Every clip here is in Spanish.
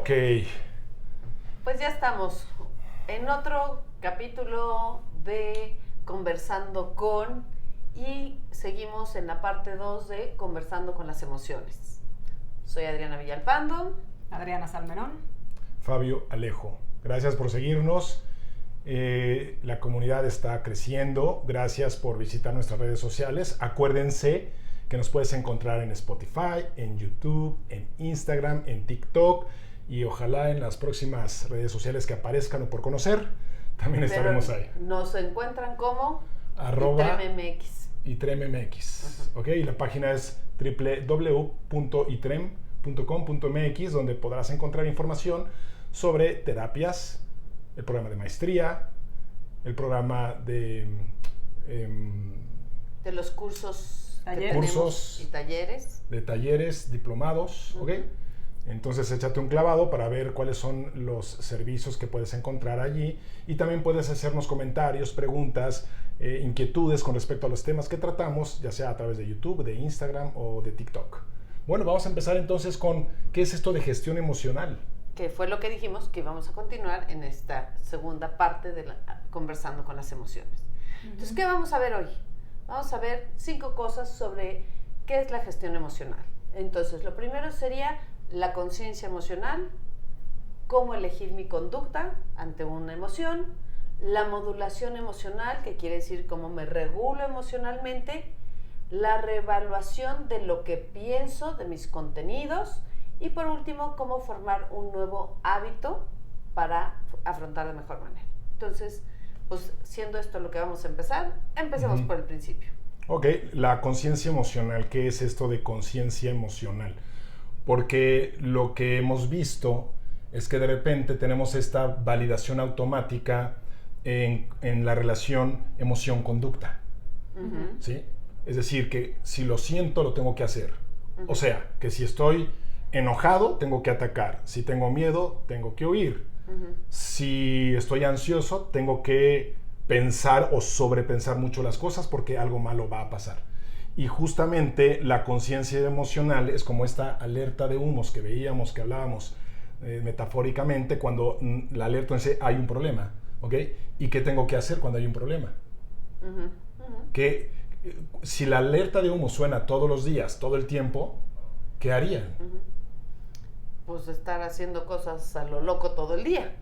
Ok. Pues ya estamos en otro capítulo de Conversando con y seguimos en la parte 2 de Conversando con las emociones. Soy Adriana Villalpando. Adriana Salmerón. Fabio Alejo. Gracias por seguirnos. La comunidad está creciendo. Gracias por visitar nuestras redes sociales. Acuérdense que nos puedes encontrar en Spotify, en YouTube, en Instagram, en TikTok y ojalá en las próximas redes sociales que aparezcan o por conocer, también estaremos ahí. Nos encuentran como @itremmx. Ok, y la página es www.itrem.com.mx, donde podrás encontrar información sobre terapias, el programa de maestría, el programa de los cursos y talleres. De talleres, diplomados, ¿ok? Entonces échate un clavado para ver cuáles son los servicios que puedes encontrar allí y también puedes hacernos comentarios, preguntas, inquietudes con respecto a los temas que tratamos, ya sea a través de YouTube, de Instagram o de TikTok. Bueno, vamos a empezar entonces con ¿qué es esto de gestión emocional? Que fue lo que dijimos que íbamos a continuar en esta segunda parte de Conversando con las emociones. Entonces, ¿qué vamos a ver hoy? Vamos a ver 5 cosas sobre qué es la gestión emocional. Entonces, lo primero sería la conciencia emocional, cómo elegir mi conducta ante una emoción, la modulación emocional, que quiere decir cómo me regulo emocionalmente, la reevaluación de lo que pienso, de mis contenidos, y por último, cómo formar un nuevo hábito para afrontar de mejor manera. Entonces, pues siendo esto lo que vamos a empezar, empecemos por el principio. Ok, la conciencia emocional. ¿Qué es esto de conciencia emocional? Porque lo que hemos visto es que de repente tenemos esta validación automática en la relación emoción-conducta. ¿Sí? Es decir, que si lo siento, lo tengo que hacer. O sea, que si estoy enojado, tengo que atacar. Si tengo miedo, tengo que huir. Si estoy ansioso, tengo que pensar o sobrepensar mucho las cosas porque algo malo va a pasar. Y justamente la conciencia emocional es como esta alerta de humos que veíamos, que hablábamos metafóricamente, cuando la alerta dice hay un problema, ¿ok? ¿Y qué tengo que hacer cuando hay un problema? Que si la alerta de humo suena todos los días, todo el tiempo, ¿qué harían? Pues estar haciendo cosas a lo loco todo el día.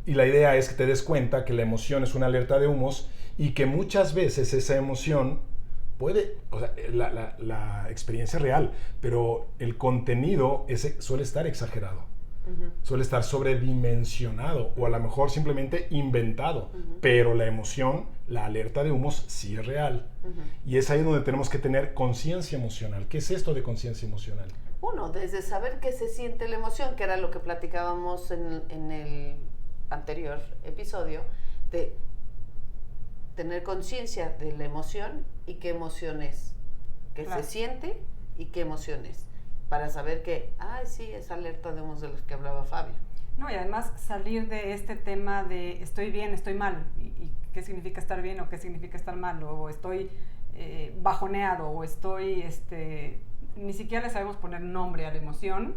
Y la idea es que te des cuenta que la emoción es una alerta de humos y que muchas veces esa emoción puede, o sea, la experiencia es real, pero el contenido suele estar exagerado, suele estar sobredimensionado o a lo mejor simplemente inventado, pero la emoción, la alerta de humos sí es real. Y es ahí donde tenemos que tener conciencia emocional. ¿Qué es esto de conciencia emocional? Uno, desde saber qué se siente la emoción, que era lo que platicábamos en el anterior episodio, de tener conciencia de la emoción y qué emoción es, qué se siente y qué emoción es, para saber que, sí, es alerta de humos de los que hablaba Fabio. No, y además salir de este tema de estoy bien, estoy mal, y qué significa estar bien o qué significa estar mal, o estoy bajoneado, o estoy, ni siquiera le sabemos poner nombre a la emoción,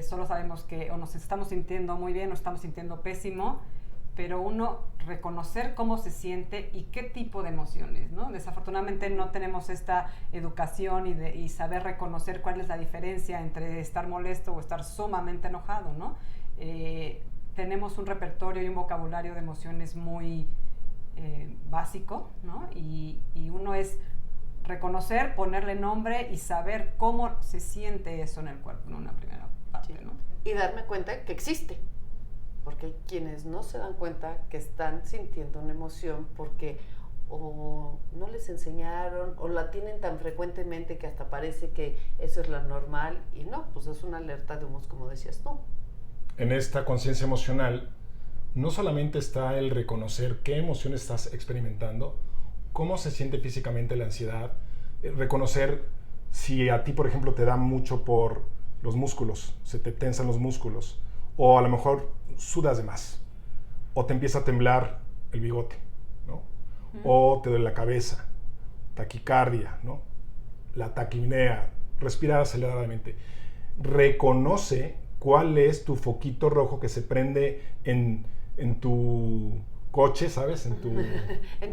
solo sabemos que o nos estamos sintiendo muy bien o estamos sintiendo pésimo, pero uno reconocer cómo se siente y qué tipo de emociones, ¿no? Desafortunadamente no tenemos esta educación y saber reconocer cuál es la diferencia entre estar molesto o estar sumamente enojado, ¿no? Tenemos un repertorio y un vocabulario de emociones muy básico, ¿no? Y uno es reconocer, ponerle nombre y saber cómo se siente eso en el cuerpo en una primera parte, ¿no? Y darme cuenta que existe. Porque hay quienes no se dan cuenta que están sintiendo una emoción porque o no les enseñaron o la tienen tan frecuentemente que hasta parece que eso es lo normal y no, pues es una alerta de humos, como decías tú. En esta conciencia emocional no solamente está el reconocer qué emoción estás experimentando, cómo se siente físicamente la ansiedad, reconocer si a ti, por ejemplo, te da mucho por los músculos, se te tensan los músculos, o a lo mejor sudas de más, o te empieza a temblar el bigote, ¿no? O te duele la cabeza, taquicardia, ¿no? La taquipnea, respirar aceleradamente. Reconoce cuál es tu foquito rojo que se prende en tu coche, ¿sabes? En tu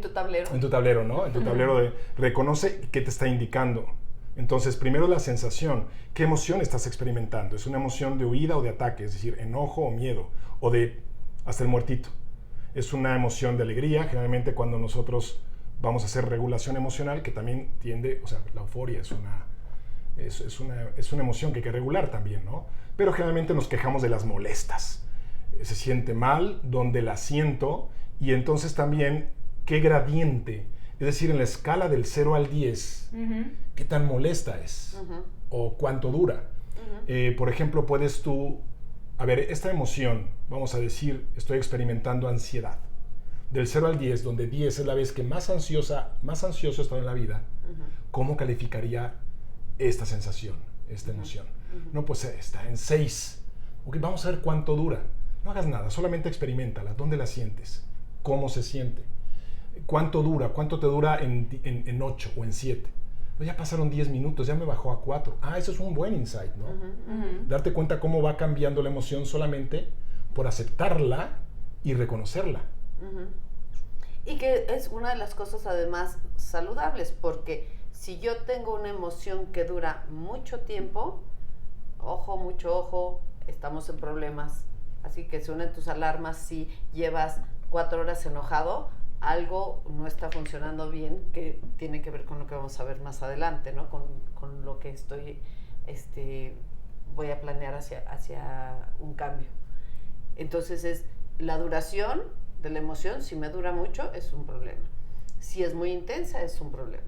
tablero. En tu tablero, ¿no? En tu tablero reconoce qué te está indicando. Entonces, primero la sensación. ¿Qué emoción estás experimentando? ¿Es una emoción de huida o de ataque? Es decir, enojo o miedo, o de hasta el muertito. Es una emoción de alegría, generalmente cuando nosotros vamos a hacer regulación emocional, que también tiende, o sea, la euforia es una emoción que hay que regular también, ¿no? Pero generalmente nos quejamos de las molestas. Se siente mal, dónde la siento, y entonces también qué gradiente, es decir, en la escala del 0 al 10, qué tan molesta es, o cuánto dura. Por ejemplo, puedes tú, a ver, esta emoción, vamos a decir, estoy experimentando ansiedad. Del 0 al 10, donde 10 es la vez que más ansioso he estado en la vida, ¿cómo calificaría esta sensación, esta emoción? No, pues está en 6. Ok, vamos a ver cuánto dura. No hagas nada, solamente experiméntala. ¿Dónde la sientes? ¿Cómo se siente? ¿Cuánto dura? ¿Cuánto te dura en 8 o en 7? No, ya pasaron 10 minutos, ya me bajó a 4. Ah, eso es un buen insight, ¿no? Darte cuenta cómo va cambiando la emoción solamente por aceptarla y reconocerla. Y que es una de las cosas además saludables, porque si yo tengo una emoción que dura mucho tiempo, ojo, mucho ojo, estamos en problemas. Así que se unen tus alarmas si llevas 4 horas enojado, algo no está funcionando bien, que tiene que ver con lo que vamos a ver más adelante, ¿no? Con lo que voy a planear hacia un cambio. Entonces es la duración de la emoción. Si me dura mucho, es un problema. Si es muy intensa, es un problema.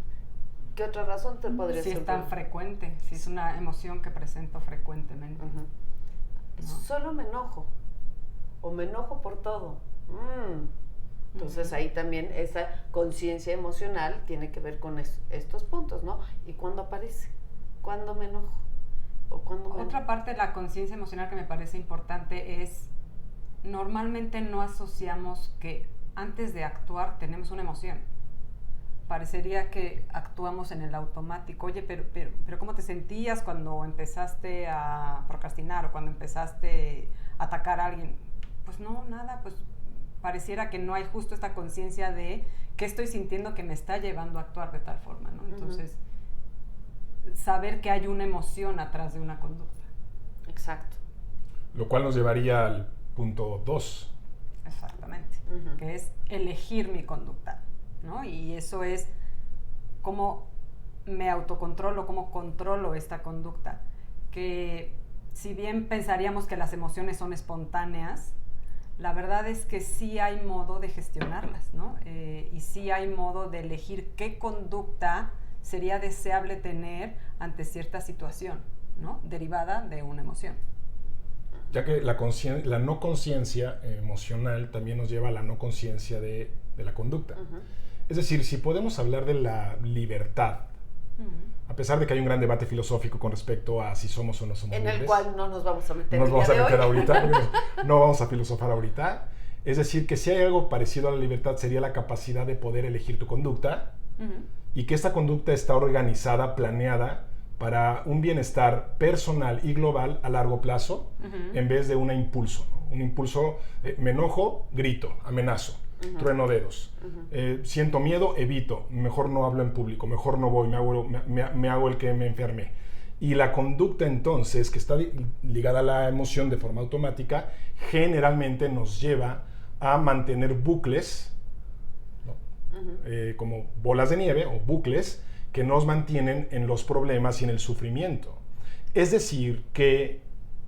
¿Qué otra razón te podría ser? Si es tan frecuente, si es una emoción que presento frecuentemente. ¿No? Solo me enojo, o me enojo por todo. Entonces ahí también esa conciencia emocional tiene que ver con estos puntos, ¿no? ¿Y cuándo aparece? ¿Cuándo me enojo? Otra parte de la conciencia emocional que me parece importante es, normalmente no asociamos que antes de actuar tenemos una emoción. Parecería que actuamos en el automático. Oye, pero ¿cómo te sentías cuando empezaste a procrastinar o cuando empezaste a atacar a alguien? Pues no, nada, pues pareciera que no hay justo esta conciencia de qué estoy sintiendo que me está llevando a actuar de tal forma, ¿no? Entonces, saber que hay una emoción atrás de una conducta. Exacto. Lo cual nos llevaría al punto 2. Exactamente, que es elegir mi conducta, ¿no? Y eso es cómo me autocontrolo, cómo controlo esta conducta. Que si bien pensaríamos que las emociones son espontáneas, la verdad es que sí hay modo de gestionarlas, ¿no? Y sí hay modo de elegir qué conducta sería deseable tener ante cierta situación, ¿no? Derivada de una emoción. Ya que la no conciencia emocional también nos lleva a la no conciencia de la conducta. Es decir, si podemos hablar de la libertad, a pesar de que hay un gran debate filosófico con respecto a si somos o no somos libres, en el cual no nos vamos a meter no nos vamos a meter ahorita, no vamos a filosofar ahorita. Es decir, que si hay algo parecido a la libertad sería la capacidad de poder elegir tu conducta y que esta conducta está organizada, planeada para un bienestar personal y global a largo plazo en vez de un impulso, ¿no? Un impulso, me enojo, grito, amenazo. Trueno dedos. Siento miedo, evito. Mejor no hablo en público. Mejor no voy. Me hago el que me enfermé. Y la conducta entonces, que está ligada a la emoción de forma automática, generalmente nos lleva a mantener bucles, ¿no? Como bolas de nieve o bucles que nos mantienen en los problemas y en el sufrimiento. Es decir, que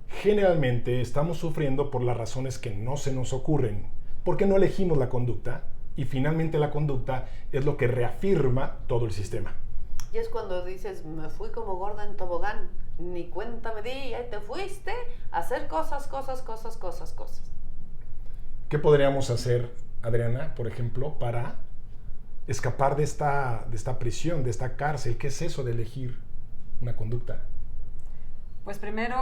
generalmente estamos sufriendo por las razones que no se nos ocurren, porque no elegimos la conducta y finalmente la conducta es lo que reafirma todo el sistema. Y es cuando dices, me fui como gorda en tobogán, ni cuenta me di, y te fuiste a hacer cosas. ¿Qué podríamos hacer, Adriana, por ejemplo, para escapar de esta prisión, de esta cárcel? ¿Qué es eso de elegir una conducta? Pues primero,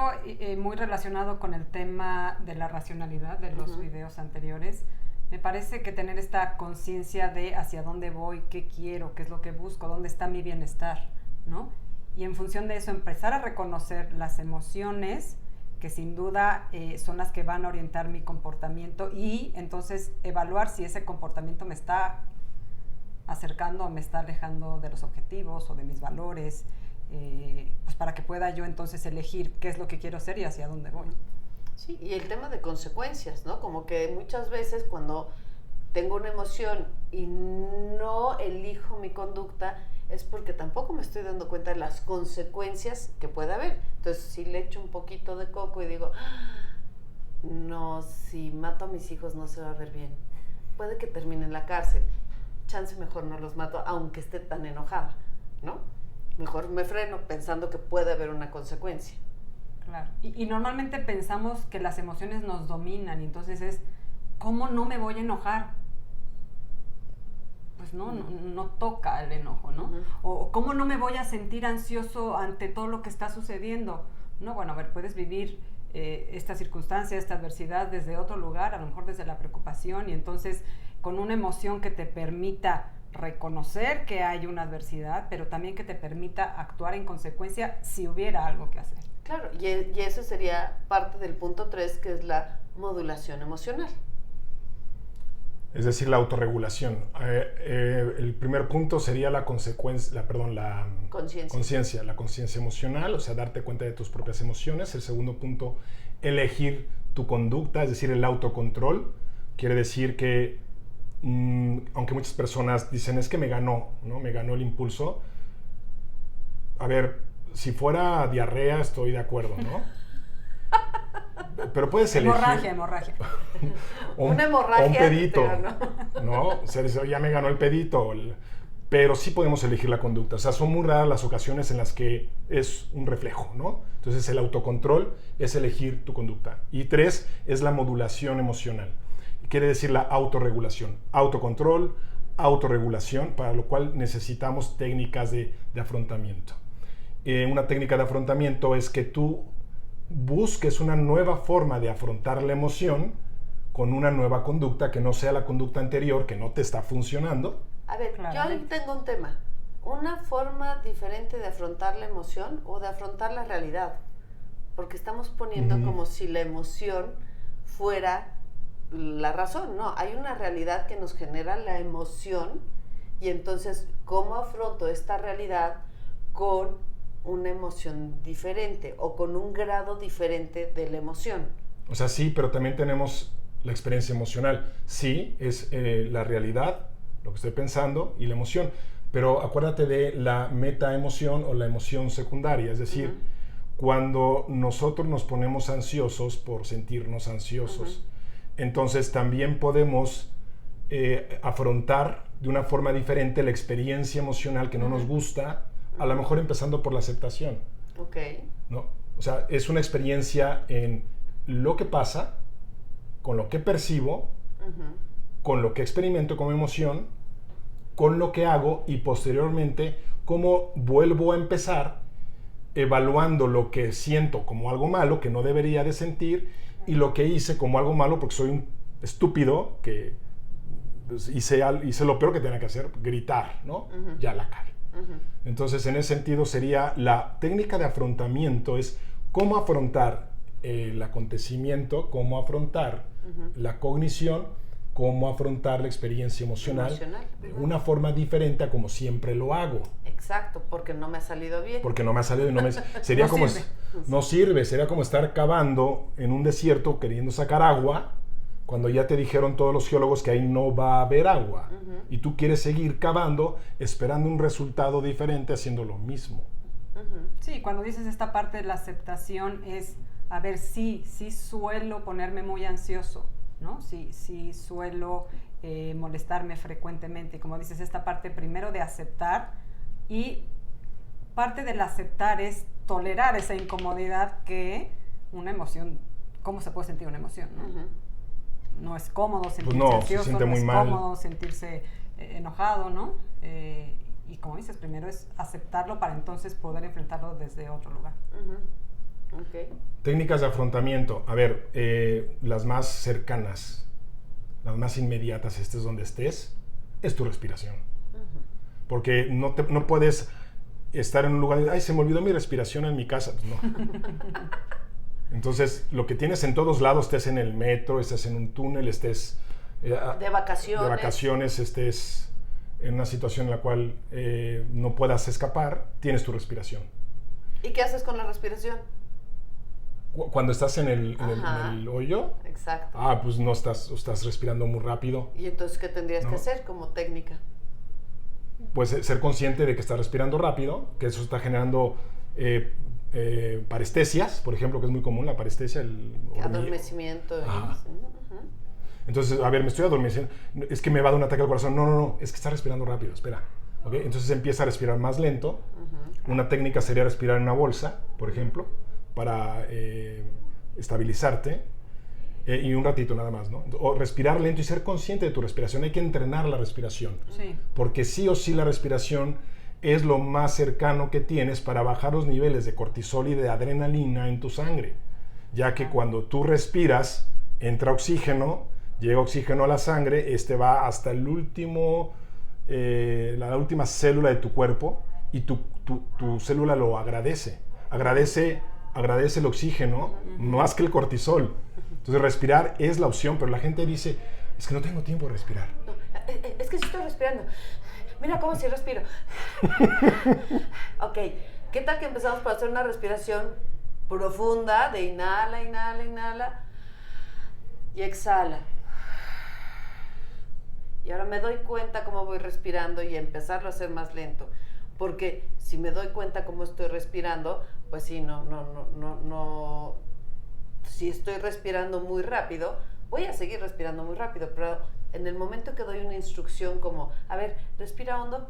muy relacionado con el tema de la racionalidad de los videos anteriores, me parece que tener esta conciencia de hacia dónde voy, qué quiero, qué es lo que busco, dónde está mi bienestar, ¿no? Y en función de eso empezar a reconocer las emociones que sin duda son las que van a orientar mi comportamiento y entonces evaluar si ese comportamiento me está acercando o me está alejando de los objetivos o de mis valores, pues para que pueda yo entonces elegir qué es lo que quiero hacer y hacia dónde voy. Sí, y el tema de consecuencias, ¿no? Como que muchas veces cuando tengo una emoción y no elijo mi conducta, es porque tampoco me estoy dando cuenta de las consecuencias que puede haber. Entonces, si le echo un poquito de coco y digo, no, si mato a mis hijos no se va a ver bien, puede que termine en la cárcel. Chance mejor no los mato, aunque esté tan enojada, ¿no? Mejor me freno pensando que puede haber una consecuencia. Claro. Y normalmente pensamos que las emociones nos dominan y entonces es, ¿cómo no me voy a enojar? Pues no toca el enojo, ¿no? O ¿cómo no me voy a sentir ansioso ante todo lo que está sucediendo? No, bueno, a ver, puedes vivir esta circunstancia, esta adversidad desde otro lugar, a lo mejor desde la preocupación y entonces con una emoción que te permita reconocer que hay una adversidad, pero también que te permita actuar en consecuencia si hubiera algo que hacer. Claro, y eso sería parte del punto 3, que es la modulación emocional. Es decir, la autorregulación. El primer punto sería la conciencia, la conciencia emocional, o sea, darte cuenta de tus propias emociones. El segundo punto, elegir tu conducta, es decir, el autocontrol. Quiere decir que, aunque muchas personas dicen, es que me ganó, ¿no? Me ganó el impulso. A ver, si fuera diarrea, estoy de acuerdo, ¿no? Pero puedes elegir... Hemorragia. Una hemorragia. Un pedito, ¿no? O sea, ya me ganó el pedito. Pero sí podemos elegir la conducta. O sea, son muy raras las ocasiones en las que es un reflejo, ¿no? Entonces, el autocontrol es elegir tu conducta. Y 3 es la modulación emocional. Quiere decir la autorregulación. Autocontrol, autorregulación, para lo cual necesitamos técnicas de afrontamiento. Una técnica de afrontamiento es que tú busques una nueva forma de afrontar la emoción con una nueva conducta que no sea la conducta anterior, que no te está funcionando. A ver, yo ahí tengo un tema. ¿Una forma diferente de afrontar la emoción o de afrontar la realidad? Porque estamos poniendo como si la emoción fuera la razón. No, hay una realidad que nos genera la emoción y entonces, ¿cómo afronto esta realidad con una emoción diferente o con un grado diferente de la emoción? O sea, sí, pero también tenemos la experiencia emocional. Sí, es la realidad, lo que estoy pensando, y la emoción. Pero acuérdate de la metaemoción o la emoción secundaria. Es decir, cuando nosotros nos ponemos ansiosos por sentirnos ansiosos, entonces también podemos afrontar de una forma diferente la experiencia emocional que no nos gusta, a lo mejor empezando por la aceptación. Ok. ¿No? O sea, es una experiencia en lo que pasa, con lo que percibo, con lo que experimento como emoción, con lo que hago y posteriormente cómo vuelvo a empezar evaluando lo que siento como algo malo que no debería de sentir y lo que hice como algo malo porque soy un estúpido que pues, hice lo peor que tenía que hacer, gritar, ¿no? Ya la cagué. Entonces, en ese sentido sería la técnica de afrontamiento es cómo afrontar el acontecimiento, cómo afrontar la cognición, cómo afrontar la experiencia emocional de una forma diferente a como siempre lo hago. Exacto, porque no me ha salido bien. Porque no me ha salido y no me... Sería no como... sirve. No sirve, sería como estar cavando en un desierto queriendo sacar agua cuando ya te dijeron todos los geólogos que ahí no va a haber agua. Y tú quieres seguir cavando esperando un resultado diferente haciendo lo mismo. Sí, cuando dices esta parte de la aceptación es, a ver, sí suelo ponerme muy ansioso, ¿no? Sí suelo molestarme frecuentemente. Y como dices, esta parte primero de aceptar y parte del aceptar es tolerar esa incomodidad que una emoción, ¿cómo se puede sentir una emoción, no? No es cómodo sentirse ansioso, se siente no muy es mal. cómodo sentirse enojado, ¿no? Y como dices, primero es aceptarlo para entonces poder enfrentarlo desde otro lugar. Okay. Técnicas de afrontamiento. A ver, las más cercanas, las más inmediatas, estés donde estés, es tu respiración. Porque no puedes estar en un lugar y, ay, se me olvidó mi respiración en mi casa. Pues no. Entonces, lo que tienes en todos lados, estés en el metro, estés en un túnel, estés de vacaciones, estés en una situación en la cual no puedas escapar, tienes tu respiración. ¿Y qué haces con la respiración? Cuando estás en el hoyo, exacto. Pues no estás respirando muy rápido. ¿Y entonces qué tendrías que hacer como técnica? Pues ser consciente de que estás respirando rápido, que eso está generando parestesias, por ejemplo, que es muy común la parestesia, el adormecimiento. Entonces, a ver, me estoy adormeciendo, es que me va a dar un ataque al corazón. No, es que está respirando rápido, espera. ¿Okay? Entonces empieza a respirar más lento. Una técnica sería respirar en una bolsa, por ejemplo, para estabilizarte, y un ratito nada más, ¿no? O respirar lento y ser consciente de tu respiración. Hay que entrenar la respiración, porque sí o sí la respiración es lo más cercano que tienes para bajar los niveles de cortisol y de adrenalina en tu sangre, ya que cuando tú respiras, entra oxígeno, llega oxígeno a la sangre, va hasta el último, la última célula de tu cuerpo, y tu célula lo agradece el oxígeno más que el cortisol. Entonces respirar es la opción, pero la gente dice, es que no tengo tiempo de respirar. No, es que sí estoy respirando. Mira cómo sí respiro. Ok, ¿qué tal que empezamos por hacer una respiración profunda de inhala, inhala, inhala y exhala? Y ahora me doy cuenta cómo voy respirando y empezarlo a hacer más lento. Porque si me doy cuenta cómo estoy respirando, pues sí, no. Si estoy respirando muy rápido, voy a seguir respirando muy rápido, pero en el momento que doy una instrucción como, a ver, respira hondo,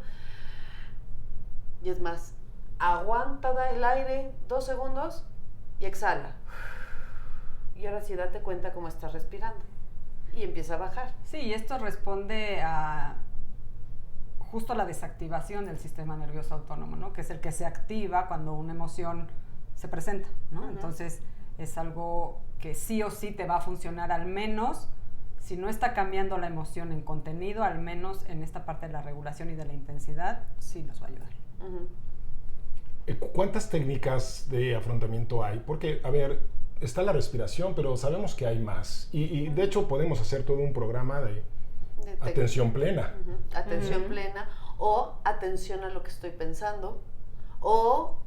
y es más, aguanta el aire 2 segundos y exhala. Y ahora sí, date cuenta cómo estás respirando. Y empieza a bajar. Sí, y esto responde a justo la desactivación del sistema nervioso autónomo, ¿no? Que es el que se activa cuando una emoción se presenta, ¿no? Entonces, es algo que sí o sí te va a funcionar, al menos, si no está cambiando la emoción en contenido, al menos en esta parte de la regulación y de la intensidad, sí nos va a ayudar. ¿Cuántas técnicas de afrontamiento hay? Porque, a ver, está la respiración, pero sabemos que hay más. Y de hecho podemos hacer todo un programa de atención plena. Atención plena, o atención a lo que estoy pensando, o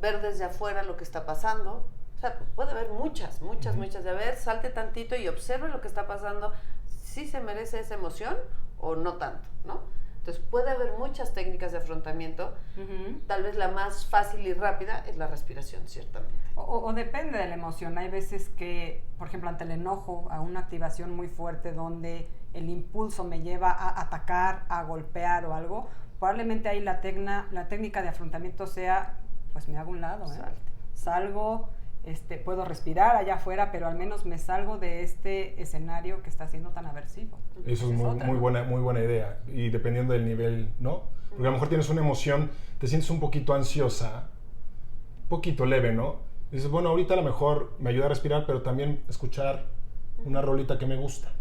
ver desde afuera lo que está pasando. O sea, puede haber muchas. De a ver, salte tantito y observe lo que está pasando, si se merece esa emoción o no tanto, ¿no? Entonces puede haber muchas técnicas de afrontamiento. Tal vez la más fácil y rápida es la respiración, ciertamente. O depende de la emoción. Hay veces que, por ejemplo, ante el enojo, a una activación muy fuerte donde el impulso me lleva a atacar, a golpear o algo, probablemente ahí la técnica de afrontamiento sea, pues me hago un lado, salgo, puedo respirar allá afuera, pero al menos me salgo de este escenario que está siendo tan aversivo. Eso es muy buena idea, y dependiendo del nivel, ¿no? Porque a lo mejor tienes una emoción, te sientes un poquito ansiosa, un poquito leve, ¿no? Y dices, bueno, ahorita a lo mejor me ayuda a respirar, pero también escuchar una rolita que me gusta,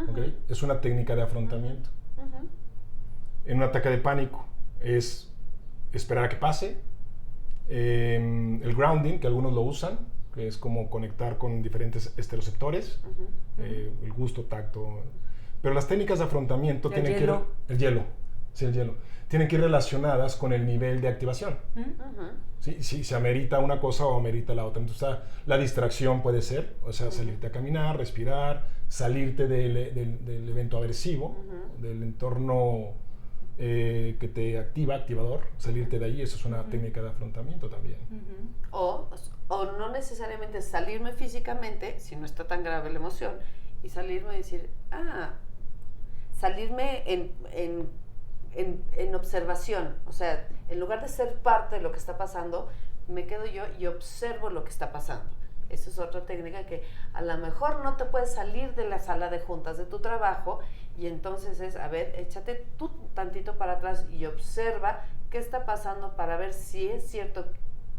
¿okay? Es una técnica de afrontamiento. En un ataque de pánico es esperar a que pase. El grounding, que algunos lo usan, que es como conectar con diferentes estereoceptores, el gusto, tacto. Pero las técnicas de afrontamiento tienen que ir... El hielo. Tienen que ir relacionadas con el nivel de activación. ¿Sí? Se amerita una cosa o amerita la otra. Entonces, la distracción puede ser, o sea, salirte a caminar, respirar, salirte del evento aversivo, del entorno que te activador, salirte de ahí. Eso es una técnica de afrontamiento también. O no necesariamente salirme físicamente, si no está tan grave la emoción, y salirme y decir, salirme en observación. O sea, en lugar de ser parte de lo que está pasando, me quedo yo y observo lo que está pasando. Esa es otra técnica, que a lo mejor no te puedes salir de la sala de juntas de tu trabajo, y entonces es, a ver, échate tú tantito para atrás y observa qué está pasando para ver si es cierto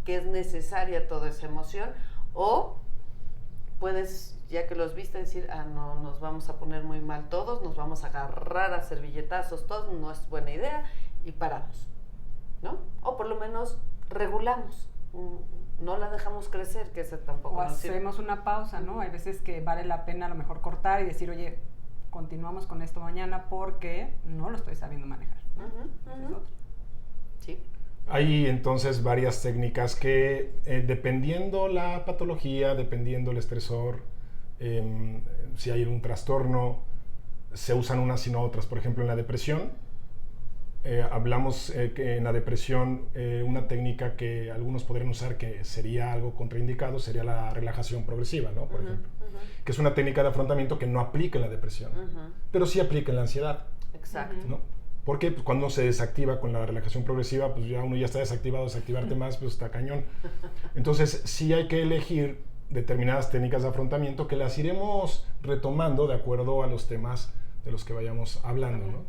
que es necesaria toda esa emoción, o puedes, ya que los viste, decir, no, nos vamos a poner muy mal todos, nos vamos a agarrar a servilletazos todos, no es buena idea, y paramos, ¿no? O por lo menos regulamos. no la dejamos crecer, que ese tampoco O nos sirve. hacemos una pausa, ¿no? Hay veces que vale la pena a lo mejor cortar y decir, oye, continuamos con esto mañana porque no lo estoy sabiendo manejar, ¿no? Ese es otro. Sí. Hay entonces varias técnicas que, dependiendo la patología, dependiendo el estresor, si hay un trastorno, se usan unas y no otras. Por ejemplo, en la depresión, hablamos que en la depresión una técnica que algunos podrían usar que sería algo contraindicado sería la relajación progresiva, ¿no? Por ejemplo, que es una técnica de afrontamiento que no aplica en la depresión, pero sí aplica en la ansiedad. Exacto. ¿No? Porque pues, cuando se desactiva con la relajación progresiva, pues ya uno ya está desactivado, desactivarte más, pues está cañón. Entonces sí hay que elegir determinadas técnicas de afrontamiento que las iremos retomando de acuerdo a los temas de los que vayamos hablando, ¿no?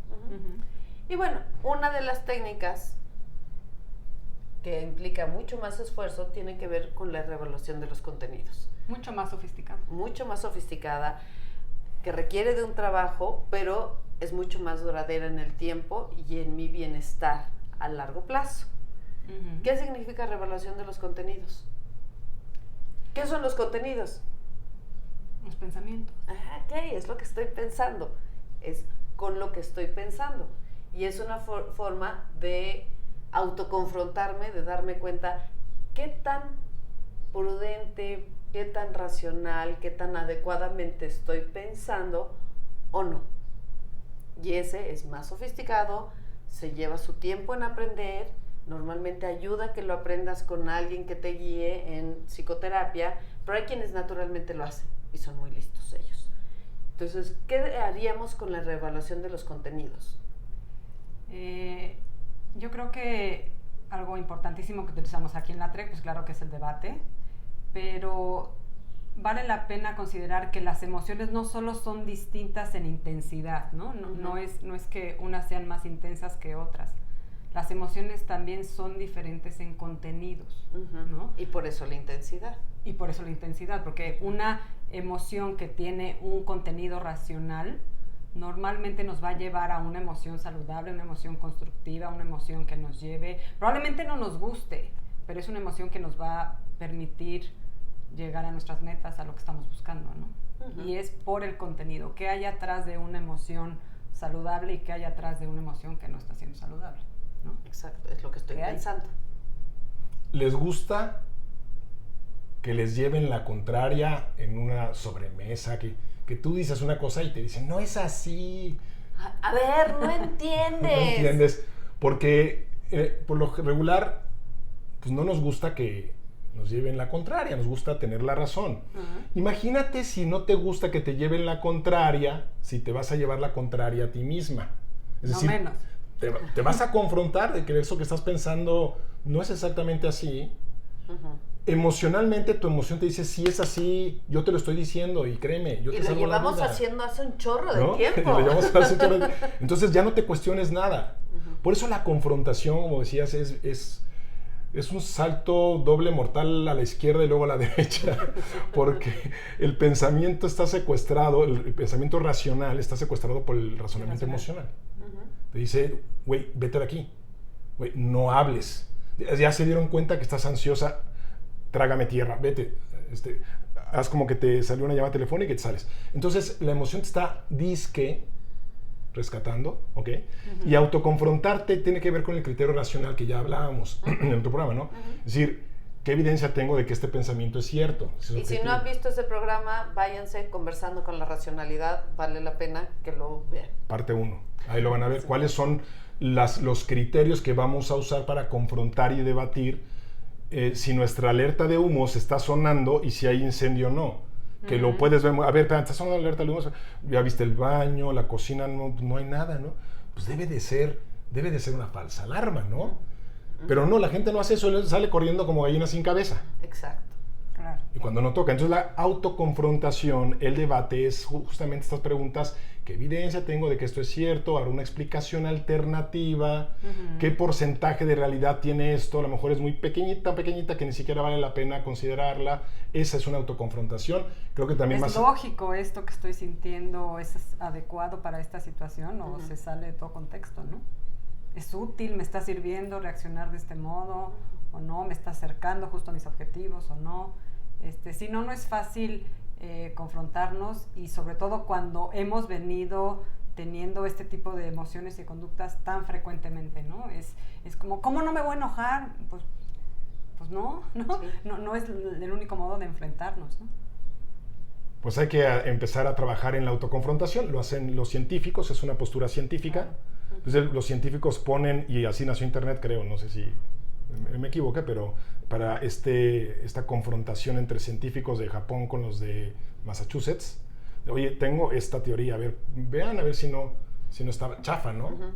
Y bueno, una de las técnicas que implica mucho más esfuerzo tiene que ver con la reevaluación de los contenidos. Mucho más sofisticado. Mucho más sofisticada, que requiere de un trabajo, pero es mucho más duradera en el tiempo y en mi bienestar a largo plazo. ¿Qué significa reevaluación de los contenidos? ¿Qué son los contenidos? Los pensamientos. Ok, es lo que estoy pensando, es con lo que estoy pensando. Y es una forma de autoconfrontarme, de darme cuenta qué tan prudente, qué tan racional, qué tan adecuadamente estoy pensando o no. Y ese es más sofisticado, se lleva su tiempo en aprender, normalmente ayuda a que lo aprendas con alguien que te guíe en psicoterapia, pero hay quienes naturalmente lo hacen y son muy listos ellos. Entonces, ¿qué haríamos con la reevaluación de los contenidos? Yo creo que algo importantísimo que utilizamos aquí en la TREC, pues claro que es el debate, pero vale la pena considerar que las emociones no solo son distintas en intensidad, ¿no? No es que unas sean más intensas que otras. Las emociones también son diferentes en contenidos, ¿no? Y por eso la intensidad. Y por eso la intensidad, porque una emoción que tiene un contenido racional normalmente nos va a llevar a una emoción saludable, una emoción constructiva, una emoción que nos lleve, probablemente no nos guste, pero es una emoción que nos va a permitir llegar a nuestras metas, a lo que estamos buscando, ¿no? Y es por el contenido, qué hay atrás de una emoción saludable y qué hay atrás de una emoción que no está siendo saludable, ¿no? Exacto, es lo que estoy pensando. ¿Les gusta que les lleven la contraria en una sobremesa? Que tú dices una cosa y te dicen, no es así. A ver, no entiendes. No entiendes. Porque por lo regular, pues no nos gusta que nos lleven la contraria, nos gusta tener la razón. Imagínate si no te gusta que te lleven la contraria, si te vas a llevar la contraria a ti misma. Es decir, menos. Te vas a confrontar de que eso que estás pensando no es exactamente así. Emocionalmente tu emoción te dice, sí es así, yo te lo estoy diciendo y créeme, yo te salvo la vida. Y lo llevamos haciendo hace un chorro de tiempo. Entonces ya no te cuestiones nada. Por eso la confrontación, como decías, es un salto doble mortal a la izquierda y luego a la derecha, porque el pensamiento está secuestrado, el pensamiento racional está secuestrado por el razonamiento emocional. Te dice, güey, vete de aquí, güey, no hables. Ya se dieron cuenta que estás ansiosa, trágame tierra, vete, haz como que te salió una llamada telefónica y te sales. Entonces la emoción te está rescatando, ¿ok? Y autoconfrontarte tiene que ver con el criterio racional que ya hablábamos en otro programa, ¿no? Es decir, ¿qué evidencia tengo de que este pensamiento es cierto? Y si no han visto ese programa, váyanse conversando con la racionalidad, vale la pena que lo vean. Parte 1, ahí lo van a ver. ¿Cuáles son los criterios que vamos a usar para confrontar y debatir si nuestra alerta de humo se está sonando y si hay incendio o no? Que lo puedes ver, a ver, está sonando la alerta de humo, ya viste el baño, la cocina, no hay nada, ¿no? Pues debe de ser una falsa alarma, ¿no? Pero no, la gente no hace eso, sale corriendo como gallina sin cabeza. Exacto. Claro. Y cuando no toca. Entonces la autoconfrontación, el debate es justamente estas preguntas: ¿qué evidencia tengo de que esto es cierto? ¿Habrá una explicación alternativa? ¿Qué porcentaje de realidad tiene esto? A lo mejor es muy pequeñita que ni siquiera vale la pena considerarla. Esa es una autoconfrontación. Creo que también ¿Es lógico esto que estoy sintiendo? ¿Es adecuado para esta situación? ¿O se sale de todo contexto, no? ¿Es útil? ¿Me está sirviendo reaccionar de este modo? o no, me está acercando justo a mis objetivos o no. Si no, no es fácil confrontarnos, y sobre todo cuando hemos venido teniendo este tipo de emociones y conductas tan frecuentemente, ¿no? Es como, ¿cómo no me voy a enojar? Pues no es el único modo de enfrentarnos, ¿no? Pues hay que empezar a trabajar en la autoconfrontación. Lo hacen los científicos, es una postura científica. Entonces los científicos ponen, y así nació Internet, creo, no sé si me equivoqué, pero para esta confrontación entre científicos de Japón con los de Massachusetts, oye, tengo esta teoría, a ver, vean a ver si no está chafa, ¿no? Uh-huh.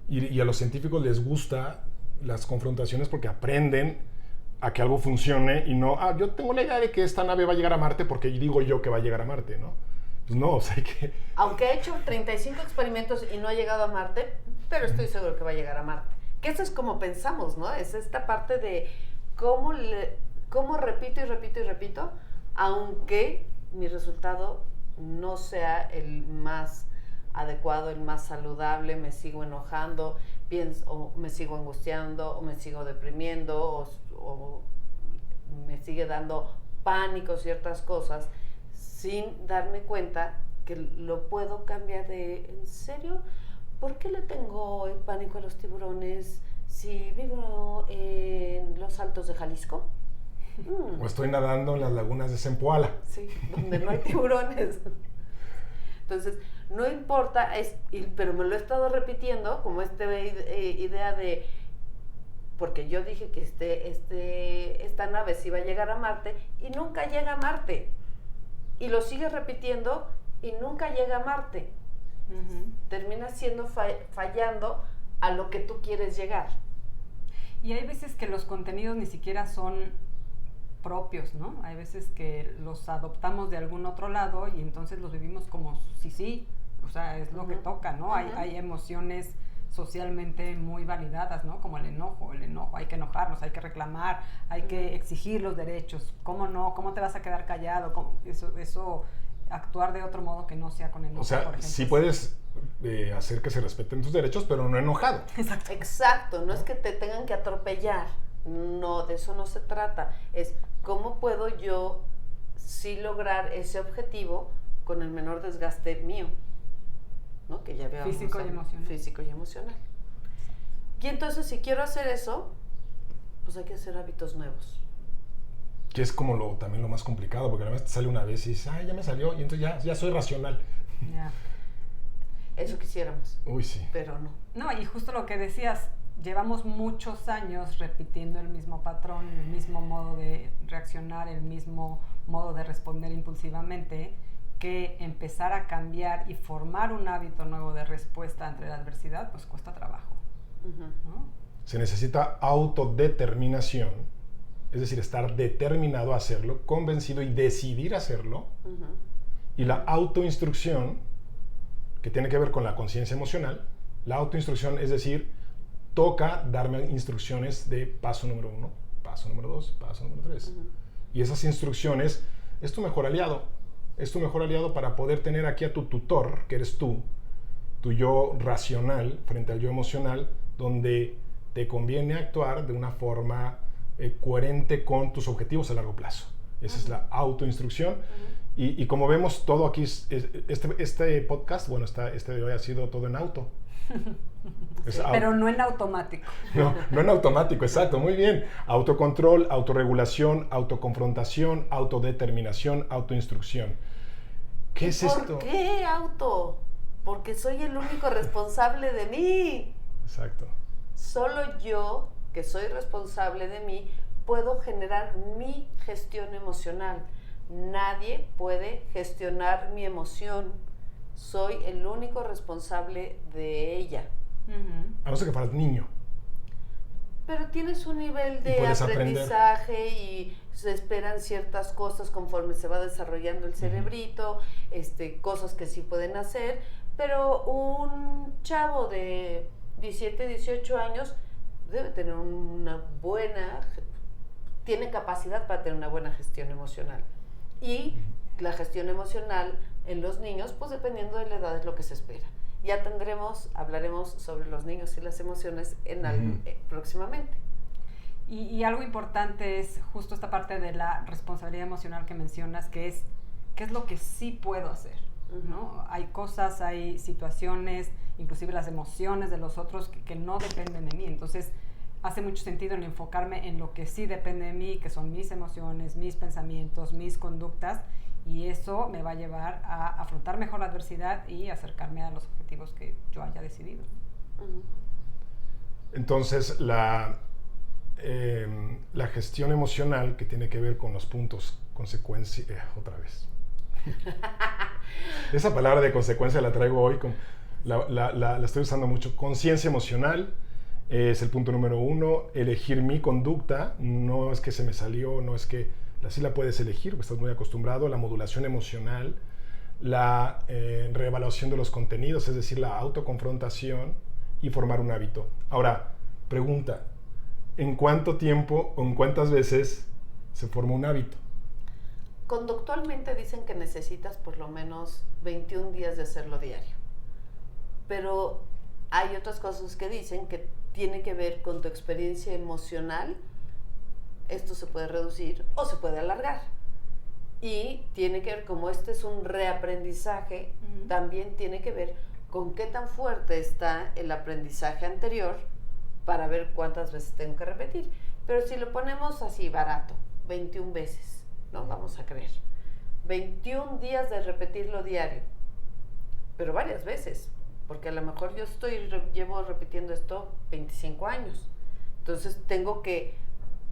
Y a los científicos les gusta las confrontaciones porque aprenden a que algo funcione y no, yo tengo la idea de que esta nave va a llegar a Marte porque digo yo que va a llegar a Marte, ¿no? Pues no, o sea, hay que... Aunque he hecho 35 experimentos y no ha llegado a Marte, pero estoy seguro que va a llegar a Marte. Que eso es como pensamos, ¿no? Es esta parte de cómo repito y repito y repito, aunque mi resultado no sea el más adecuado, el más saludable, me sigo enojando, o me sigo angustiando, o me sigo deprimiendo, o me sigue dando pánico ciertas cosas, sin darme cuenta que lo puedo cambiar de, ¿en serio? ¿Por qué le tengo el pánico a los tiburones si vivo en los Altos de Jalisco? O estoy nadando en las lagunas de Zempoala. Sí, donde no hay tiburones. Entonces, no importa, pero me lo he estado repitiendo, como idea de, porque yo dije que esta nave sí iba a llegar a Marte, y nunca llega a Marte. Y lo sigues repitiendo, y nunca llega a Marte. Uh-huh. Termina siendo fallando a lo que tú quieres llegar. Y hay veces que los contenidos ni siquiera son propios, ¿no? Hay veces que los adoptamos de algún otro lado y entonces los vivimos como sí, o sea, es lo uh-huh. que toca, ¿no? Uh-huh. Hay emociones socialmente muy validadas, ¿no? Como el enojo, hay que enojarnos, hay que reclamar, hay uh-huh. que exigir los derechos. ¿Cómo no? ¿Cómo te vas a quedar callado? Eso actuar de otro modo que no sea con enojo, o sea, por ejemplo. Sí puedes hacer que se respeten tus derechos, pero no enojado. Exacto, no es que te tengan que atropellar. No, de eso no se trata. Es cómo puedo yo sí lograr ese objetivo con el menor desgaste mío, ¿no? Que ya veamos. Físico y emocional. Y entonces, si quiero hacer eso, pues hay que hacer hábitos nuevos. Que es como también lo más complicado, porque a la vez te sale una vez y dices, ya me salió, y entonces ya soy racional. Yeah. Eso quisiéramos. Uy, sí. Pero no. No, y justo lo que decías, llevamos muchos años repitiendo el mismo patrón, el mismo modo de reaccionar, el mismo modo de responder impulsivamente, que empezar a cambiar y formar un hábito nuevo de respuesta ante la adversidad, pues cuesta trabajo. Uh-huh. ¿No? Se necesita autodeterminación, es decir, estar determinado a hacerlo, convencido y decidir hacerlo. Uh-huh. Y la autoinstrucción, que tiene que ver con la conciencia emocional, la autoinstrucción es decir, toca darme instrucciones de paso número 1, paso número 2, paso número 3. Uh-huh. Y esas instrucciones es tu mejor aliado. Es tu mejor aliado para poder tener aquí a tu tutor, que eres tú, tu yo racional frente al yo emocional, donde te conviene actuar de una forma coherente con tus objetivos a largo plazo. Esa uh-huh. es la autoinstrucción. Uh-huh. Y como vemos, todo aquí, este podcast, bueno, este de hoy ha sido todo en auto. Sí, pero no en automático. No en automático, exacto, muy bien. Autocontrol, autorregulación, autoconfrontación, autodeterminación, autoinstrucción. ¿Qué es esto? ¿Por qué auto? Porque soy el único responsable de mí. Exacto. Solo yo, que soy responsable de mí, puedo generar mi gestión emocional. Nadie puede gestionar mi emoción. Soy el único responsable de ella. Uh-huh. A no ser que fueras niño. Pero tienes un nivel de aprendizaje y se esperan ciertas cosas conforme se va desarrollando el cerebrito, cosas que sí pueden hacer, pero un chavo de 17, 18 años debe tener tiene capacidad para tener una buena gestión emocional. Y la gestión emocional en los niños, pues dependiendo de la edad es lo que se espera. Ya hablaremos sobre los niños y las emociones próximamente. Y algo importante es justo esta parte de la responsabilidad emocional que mencionas, que es qué es lo que sí puedo hacer, ¿no? Hay cosas, hay situaciones, inclusive las emociones de los otros que no dependen de mí. Entonces, hace mucho sentido en enfocarme en lo que sí depende de mí, que son mis emociones, mis pensamientos, mis conductas, y eso me va a llevar a afrontar mejor la adversidad y acercarme a los objetivos que yo haya decidido. Entonces, la gestión emocional, que tiene que ver con los puntos consecuencia, otra vez. Esa palabra de consecuencia la traigo hoy, la estoy usando mucho. Conciencia emocional es el punto número 1. Elegir mi conducta, no es que se me salió, no es que así la puedes elegir, porque estás muy acostumbrado. La modulación emocional, la reevaluación de los contenidos, es decir, la autoconfrontación y formar un hábito. Ahora, pregunta, ¿en cuánto tiempo o en cuántas veces se forma un hábito? Conductualmente dicen que necesitas por lo menos 21 días de hacerlo diario. Pero hay otras cosas que dicen que tiene que ver con tu experiencia emocional. Esto se puede reducir o se puede alargar. Y tiene que ver, como este es un reaprendizaje, también tiene que ver con qué tan fuerte está el aprendizaje anterior para ver cuántas veces tengo que repetir. Pero si lo ponemos así barato, 21 veces, ¿no? Vamos a creer. 21 días de repetirlo diario, pero varias veces, porque a lo mejor yo llevo repitiendo esto 25 años. Entonces tengo que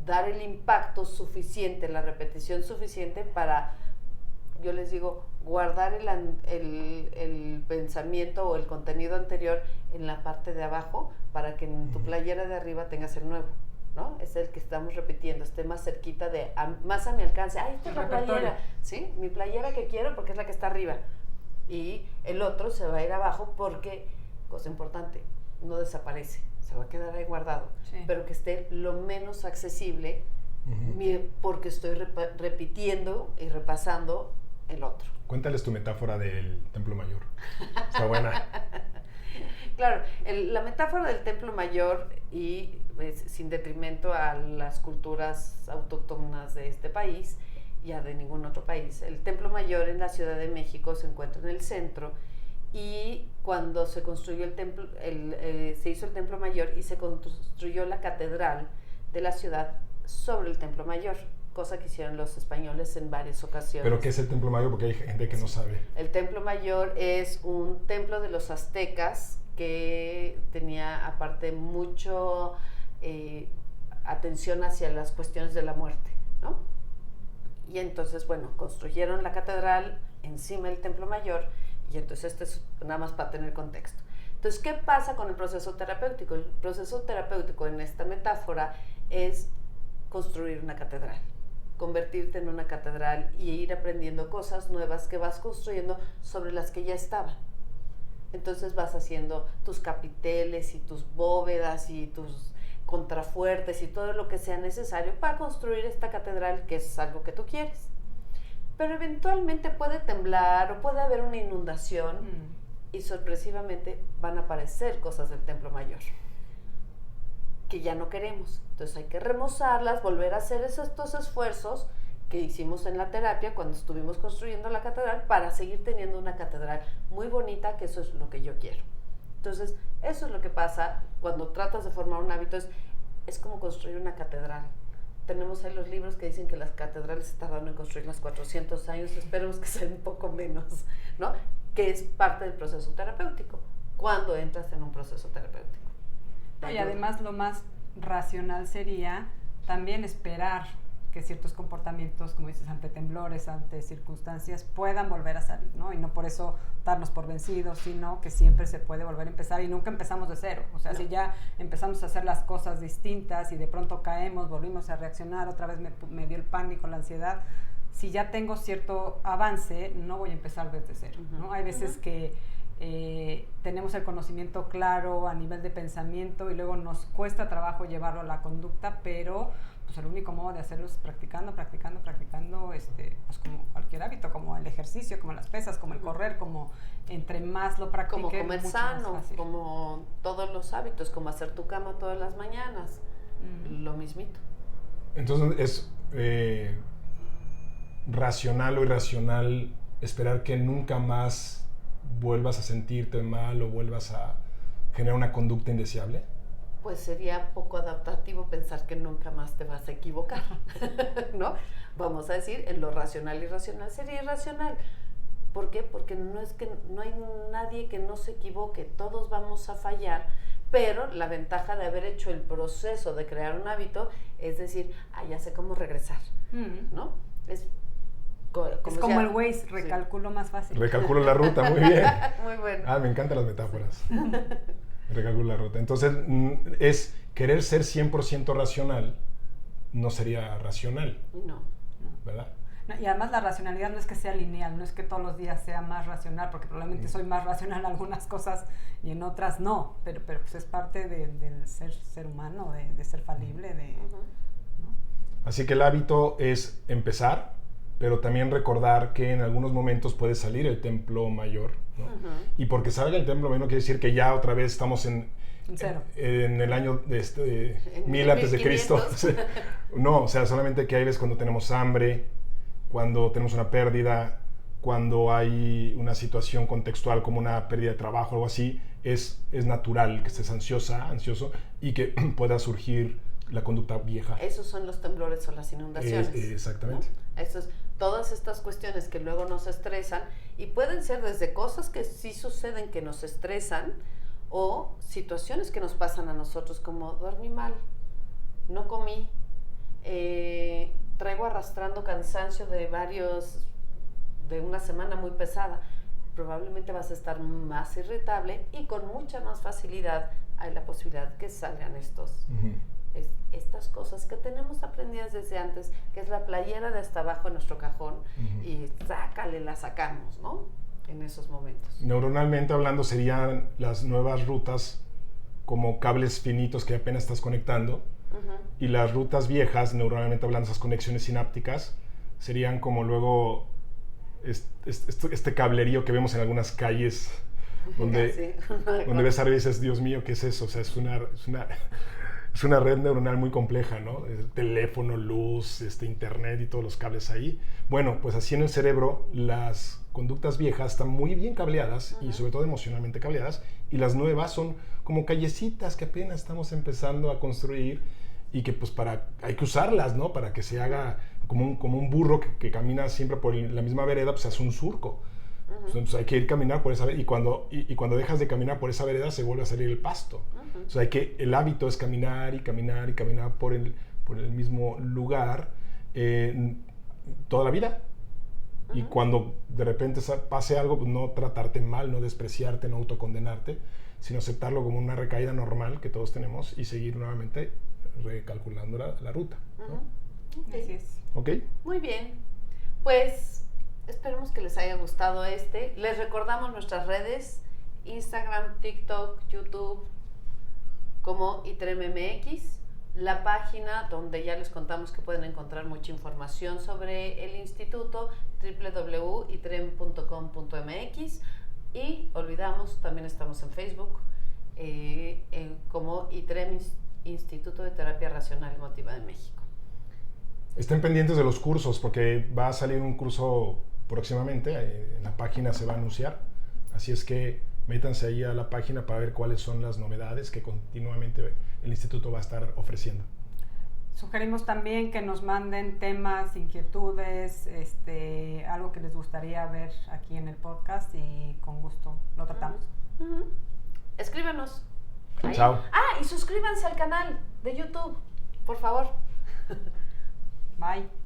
dar el impacto suficiente, la repetición suficiente para, yo les digo, guardar el pensamiento o el contenido anterior en la parte de abajo para que en tu playera de arriba tengas el nuevo, ¿no? Es el que estamos repitiendo, esté más cerquita más a mi alcance. ¡Ay, esta es la playera! ¿Sí? Mi playera que quiero porque es la que está arriba. Y el otro se va a ir abajo porque, cosa importante, no desaparece, se va a quedar ahí guardado, sí, pero que esté lo menos accesible porque estoy repitiendo y repasando el otro. Cuéntales tu metáfora del Templo Mayor. Está buena. Claro, la metáfora del Templo Mayor, y sin detrimento a las culturas autóctonas de este país, ya de ningún otro país, el Templo Mayor en la Ciudad de México se encuentra en el centro, y cuando se construyó el templo, se hizo el Templo Mayor y se construyó la catedral de la ciudad sobre el Templo Mayor, cosa que hicieron los españoles en varias ocasiones. ¿Pero qué es el Templo Mayor? Porque hay gente que no sabe. El Templo Mayor es un templo de los aztecas que tenía aparte mucho atención hacia las cuestiones de la muerte, ¿no? Y entonces, bueno, construyeron la catedral encima del Templo Mayor, y entonces este es nada más para tener contexto. Entonces, ¿qué pasa con el proceso terapéutico? El proceso terapéutico en esta metáfora es construir una catedral, convertirte en una catedral y ir aprendiendo cosas nuevas que vas construyendo sobre las que ya estaban. Entonces vas haciendo tus capiteles y tus bóvedas y tus contrafuertes y todo lo que sea necesario para construir esta catedral, que es algo que tú quieres. Pero eventualmente puede temblar o puede haber una inundación y sorpresivamente van a aparecer cosas del Templo Mayor que ya no queremos. Entonces hay que remozarlas, volver a hacer estos esfuerzos que hicimos en la terapia cuando estuvimos construyendo la catedral para seguir teniendo una catedral muy bonita, que eso es lo que yo quiero. Entonces, eso es lo que pasa cuando tratas de formar un hábito, es como construir una catedral. Tenemos ahí los libros que dicen que las catedrales se tardaron en construirlas 400 años, esperemos que sean un poco menos, ¿no? Que es parte del proceso terapéutico, cuando entras en un proceso terapéutico. Y además lo más racional sería también esperar que ciertos comportamientos, como dices, ante temblores, ante circunstancias, puedan volver a salir, ¿no? Y no por eso darnos por vencidos, sino que siempre se puede volver a empezar y nunca empezamos de cero. O sea, no. Si ya empezamos a hacer las cosas distintas y de pronto caemos, volvimos a reaccionar, otra vez me dio el pánico, la ansiedad, si ya tengo cierto avance, no voy a empezar desde cero, ¿no? Hay veces que tenemos el conocimiento claro a nivel de pensamiento y luego nos cuesta trabajo llevarlo a la conducta, pero pues el único modo de hacerlo es practicando, pues como cualquier hábito, como el ejercicio, como las pesas, como el correr, como entre más lo practique, como comer sano, como todos los hábitos, como hacer tu cama todas las mañanas, lo mismito. Entonces es racional o irracional esperar que nunca más vuelvas a sentirte mal o vuelvas a generar una conducta indeseable. Pues sería poco adaptativo pensar que nunca más te vas a equivocar, ¿no? Vamos a decir, en lo racional y irracional sería irracional. ¿Por qué? Porque no hay nadie que no se equivoque, todos vamos a fallar, pero la ventaja de haber hecho el proceso de crear un hábito es decir, ya sé cómo regresar, ¿no? Es como el Waze, recalculo más fácil. Recalculo la ruta, muy bien. Muy bueno. Me encantan las metáforas. Recalculo la ruta. Entonces, es querer ser 100% racional, no sería racional. No. ¿Verdad? No, y además la racionalidad no es que sea lineal, no es que todos los días sea más racional, porque probablemente soy más racional en algunas cosas y en otras no, pero pues es parte del ser humano, de ser falible, ¿no? Así que el hábito es empezar, pero también recordar que en algunos momentos puede salir el templo mayor, ¿no? Y porque salga el templo mayor no quiere decir que ya otra vez estamos en cero. En el año de 1000 antes de Cristo. No, o sea, solamente que hay veces cuando tenemos hambre, cuando tenemos una pérdida, cuando hay una situación contextual como una pérdida de trabajo o algo así, es natural que estés ansioso y que pueda surgir la conducta vieja. Esos son los temblores o las inundaciones. Exactamente. ¿No? Todas estas cuestiones que luego nos estresan y pueden ser desde cosas que sí suceden que nos estresan o situaciones que nos pasan a nosotros como dormí mal, no comí, traigo arrastrando cansancio de una semana muy pesada. Probablemente vas a estar más irritable y con mucha más facilidad hay la posibilidad que salgan estas cosas que tenemos aprendidas desde antes, que es la playera de hasta abajo en nuestro cajón y la sacamos, ¿no? En esos momentos. Neuronalmente hablando serían las nuevas rutas como cables finitos que apenas estás conectando y las rutas viejas, neuronalmente hablando, esas conexiones sinápticas serían como luego este cablerío que vemos en algunas calles donde ves arriba y dices, Dios mío, ¿qué es eso? O sea, es una red neuronal muy compleja, ¿no? El teléfono, luz, internet y todos los cables ahí. Bueno, pues así en el cerebro las conductas viejas están muy bien cableadas y sobre todo emocionalmente cableadas, y las nuevas son como callecitas que apenas estamos empezando a construir y que pues hay que usarlas, ¿no? Para que se haga como un burro que camina siempre por la misma vereda, pues hace un surco. Entonces hay que ir a caminar por esa vereda y cuando dejas de caminar por esa vereda se vuelve a salir el pasto. Entonces el hábito es caminar y caminar y caminar por el mismo lugar toda la vida. Y cuando de repente pase algo, pues no tratarte mal, no despreciarte, no autocondenarte, sino aceptarlo como una recaída normal que todos tenemos y seguir nuevamente recalculando la ruta, ¿no? Okay. Así es. ¿Ok? Muy bien. Pues esperemos que les haya gustado Les recordamos nuestras redes, Instagram, TikTok, YouTube, como ITREMMX, la página donde ya les contamos que pueden encontrar mucha información sobre el instituto, www.itrem.com.mx, y también estamos en Facebook como ITREM, Instituto de Terapia Racional y Emotiva de México. Estén pendientes de los cursos porque va a salir un curso próximamente, en la página se va a anunciar, así es que métanse ahí a la página para ver cuáles son las novedades que continuamente el instituto va a estar ofreciendo. Sugerimos también que nos manden temas, inquietudes, algo que les gustaría ver aquí en el podcast y con gusto lo tratamos. Escríbanos. Chao. Y suscríbanse al canal de YouTube, por favor. Bye.